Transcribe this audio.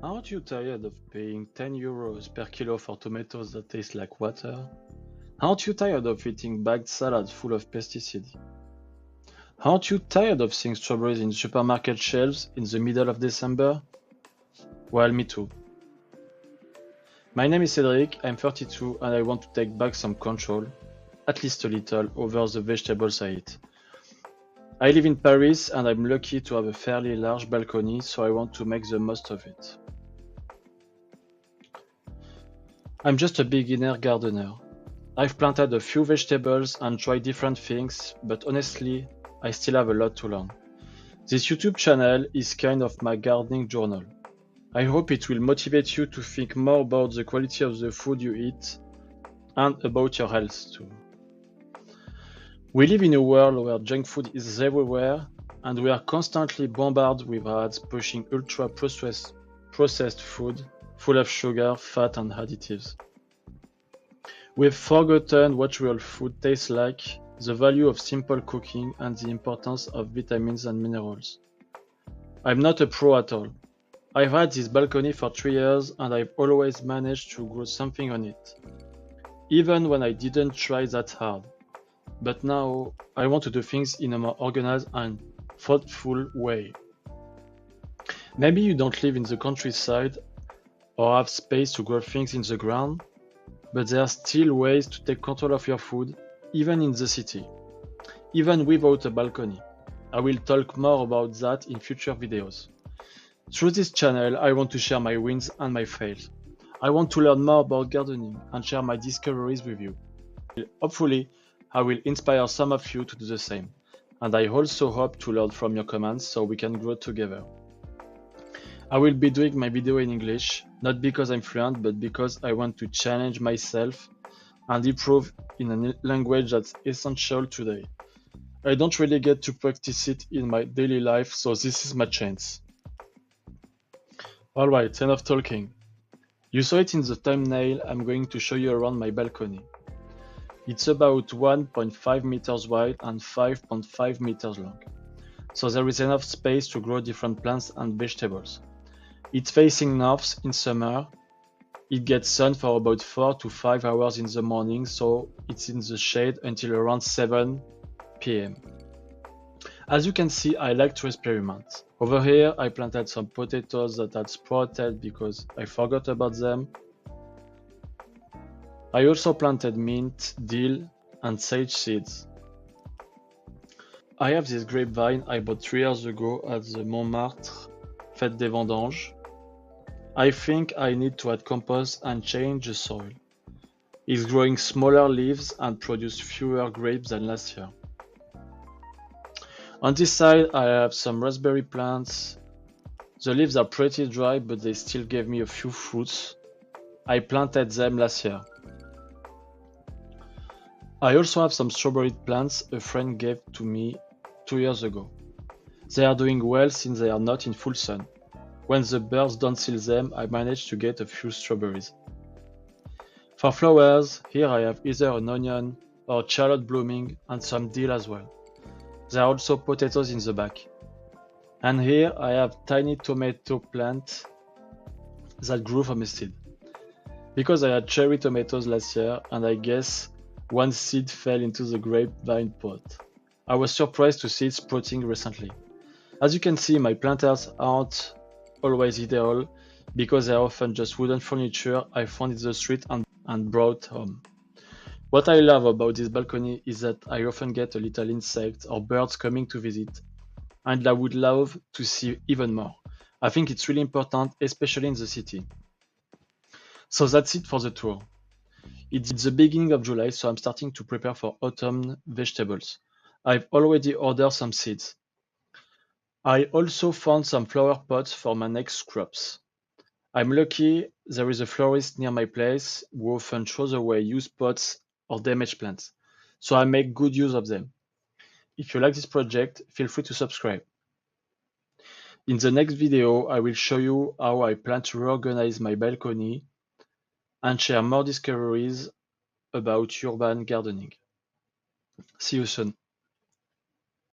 Aren't you tired of paying 10 euros per kilo for tomatoes that taste like water? Aren't you tired of eating bagged salads full of pesticides? Aren't you tired of seeing strawberries in supermarket shelves in the middle of December? Well, me too. My name is Cédric, I'm 32 and I want to take back some control, at least a little, over the vegetables I eat. I live in Paris and I'm lucky to have a fairly large balcony, so I want to make the most of it. I'm just a beginner gardener. I've planted a few vegetables and tried different things, but honestly, I still have a lot to learn. This YouTube channel is kind of my gardening journal. I hope it will motivate you to think more about the quality of the food you eat and about your health too. We live in a world where junk food is everywhere and we are constantly bombarded with ads pushing ultra processed food full of sugar, fat and additives. We've forgotten what real food tastes like, the value of simple cooking and the importance of vitamins and minerals. I'm not a pro at all. I've had this balcony for 3 years and I've always managed to grow something on it, even when I didn't try that hard. But now I want to do things in a more organized and thoughtful way. Maybe you don't live in the countryside or have space to grow things in the ground, but there are still ways to take control of your food, even in the city, even without a balcony. I will talk more about that in future videos. Through this channel, I want to share my wins and my fails. I want to learn more about gardening and share my discoveries with you. Hopefully, I will inspire some of you to do the same. And I also hope to learn from your comments so we can grow together. I will be doing my video in English, not because I'm fluent, but because I want to challenge myself and improve in a language that's essential today. I don't really get to practice it in my daily life, so this is my chance. Alright, enough talking. You saw it in the thumbnail, I'm going to show you around my balcony. It's about 1.5 meters wide and 5.5 meters long, so there is enough space to grow different plants and vegetables. It's facing north in summer. It gets sun for about 4 to 5 hours in the morning, so it's in the shade until around 7 p.m. As you can see, I like to experiment. Over here, I planted some potatoes that had sprouted because I forgot about them. I also planted mint, dill, and sage seeds. I have this grapevine I bought 3 years ago at the Montmartre Fête des Vendanges. I think I need to add compost and change the soil. It's growing smaller leaves and produce fewer grapes than last year. On this side, I have some raspberry plants. The leaves are pretty dry, but they still gave me a few fruits. I planted them last year. I also have some strawberry plants a friend gave to me 2 years ago. They are doing well since they are not in full sun. When the birds don't steal them, I managed to get a few strawberries. For flowers, here I have either an onion or shallot blooming and some dill as well. There are also potatoes in the back. And here I have tiny tomato plants that grew from a seed. Because I had cherry tomatoes last year and I guess one seed fell into the grapevine pot. I was surprised to see it sprouting recently. As you can see, my planters aren't always ideal because they are often just wooden furniture I found in the street and brought home. What I love about this balcony is that I often get a little insect or birds coming to visit, and I would love to see even more. I think it's really important, especially in the city. So that's it for the tour. It's the beginning of July, so I'm starting to prepare for autumn vegetables. I've already ordered some seeds. I also found some flower pots for my next crops. I'm lucky there is a florist near my place who often throws away used pots or damaged plants, so I make good use of them. If you like this project, feel free to subscribe. In the next video, I will show you how I plan to reorganize my balcony and share more discoveries about urban gardening. See you soon.